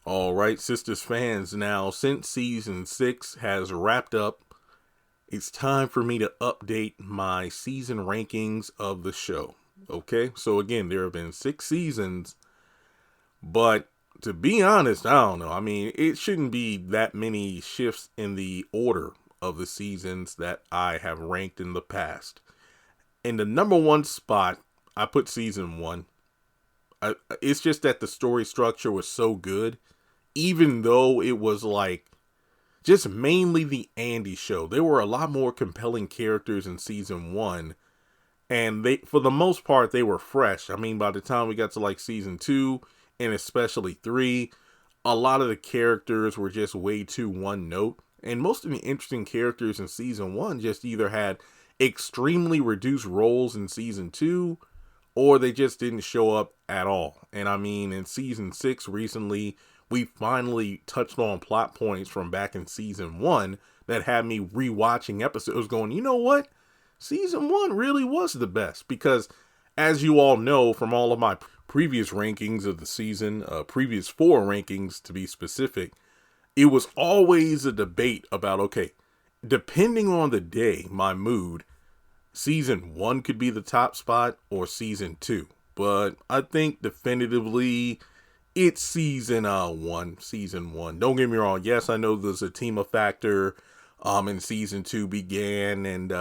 All right, Sistas fans, now since season 6 has wrapped up, it's time for me to update my season rankings of the show. Okay, so again, there have been 6 seasons, but to be honest, I don't know. I mean, it shouldn't be that many shifts in the order of the seasons that I have ranked in the past. In the number one spot, I put season 1. It's just that the story structure was so good, even though it was like just mainly the Andy show. There were a lot more compelling characters in season 1, and they, for the most part, they were fresh. I mean, by the time we got to like season 2 and especially 3, a lot of the characters were just way too one note, and most of the interesting characters in season 1 just either had extremely reduced roles in season 2, or they just didn't show up at all. And I mean, in season 6 recently, we finally touched on plot points from back in season 1 that had me rewatching episodes going, you know what? Season 1 really was the best, because as you all know from all of my previous rankings of the season, previous 4 rankings to be specific, it was always a debate about, okay, depending on the day, my mood, season 1 could be the top spot or season 2. But I think definitively it's season 1. Season 1. Don't get me wrong. Yes, I know there's a team factor in season 2 began, and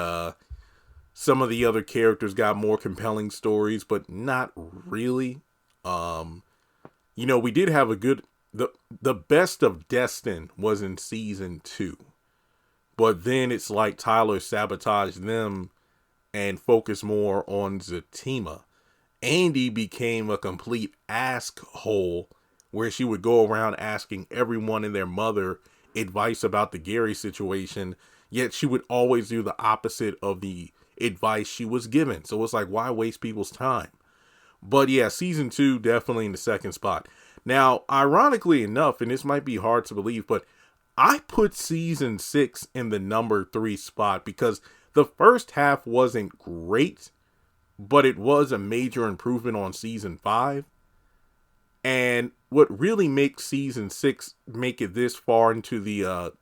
some of the other characters got more compelling stories, but not really. We did have a good the best of Destin was in season 2. But then it's like Tyler sabotaged them and focused more on Zatima. Andy became a complete asshole where she would go around asking everyone and their mother advice about the Gary situation, yet she would always do the opposite of the advice she was given. So it's like, why waste people's time? But yeah, season 2 definitely in the second spot. Now, ironically enough, and this might be hard to believe, but I put season 6 in the number 3 spot because the first half wasn't great, but it was a major improvement on season 5. And what really makes season 6 make it this far into the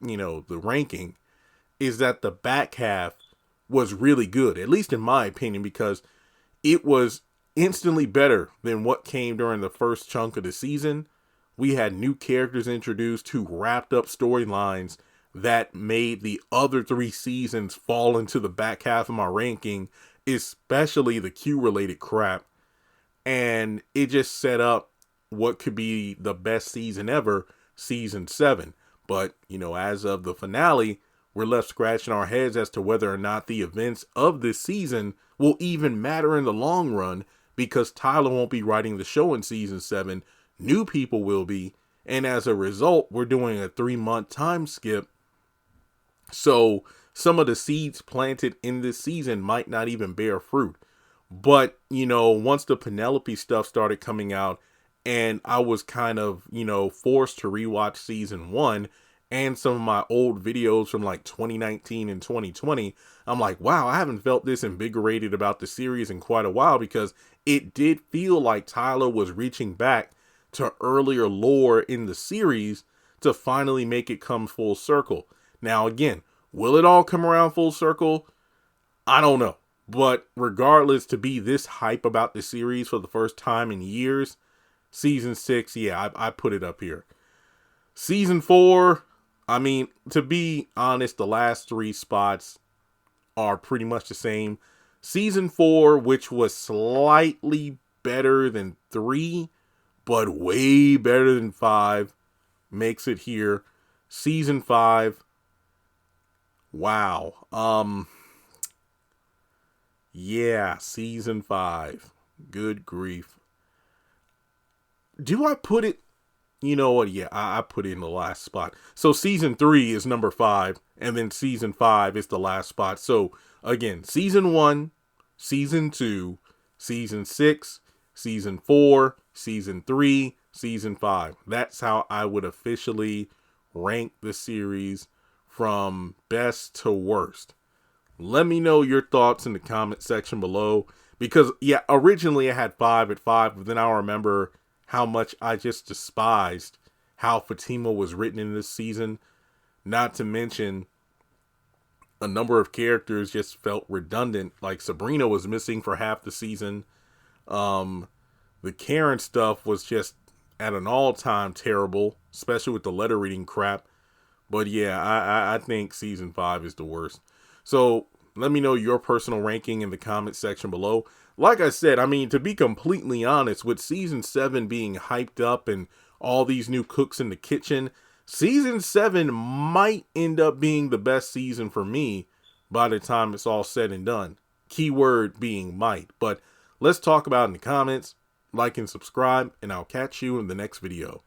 ranking is that the back half was really good, at least in my opinion, because it was instantly better than what came during the first chunk of the season. We had new characters introduced who wrapped up storylines that made the other 3 seasons fall into the back half of my ranking, especially the Q-related crap. And it just set up what could be the best season ever, season 7. But, as of the finale, we're left scratching our heads as to whether or not the events of this season will even matter in the long run, because Tyler won't be writing the show in season 7. New people will be. And as a result, we're doing a 3-month time skip. So some of the seeds planted in this season might not even bear fruit. But, once the Penelope stuff started coming out and I was kind of, forced to rewatch season 1 and some of my old videos from like 2019 and 2020, I'm like, wow, I haven't felt this invigorated about the series in quite a while, because it did feel like Tyler was reaching back to earlier lore in the series to finally make it come full circle. Now, again, will it all come around full circle? I don't know. But regardless, to be this hype about the series for the first time in years, season 6, yeah, I put it up here. Season 4, I mean, to be honest, the last 3 spots are pretty much the same. Season 4, which was slightly better than 3, but way better than 5, makes it here. Season 5, wow. Yeah, season 5. Good grief. Do I put it? You know what? Yeah, I put it in the last spot. So season 3 is number 5, and then season 5 is the last spot. So again, season 1, season 2, season 6, season 4, season 3, season 5. That's how I would officially rank the series from best to worst. Let me know your thoughts in the comment section below, because yeah, originally I had 5 at 5, but then I remember how much I just despised how Fatima was written in this season. Not to mention, a number of characters just felt redundant. Like Sabrina was missing for half the season. The Karen stuff was just at an all-time terrible, especially with the letter reading crap. But yeah, I think season 5 is the worst. So let me know your personal ranking in the comment section below. Like I said, I mean, to be completely honest, with season 7 being hyped up and all these new cooks in the kitchen, season 7 might end up being the best season for me by the time it's all said and done. Keyword being might. But let's talk about it in the comments. Like and subscribe, and I'll catch you in the next video.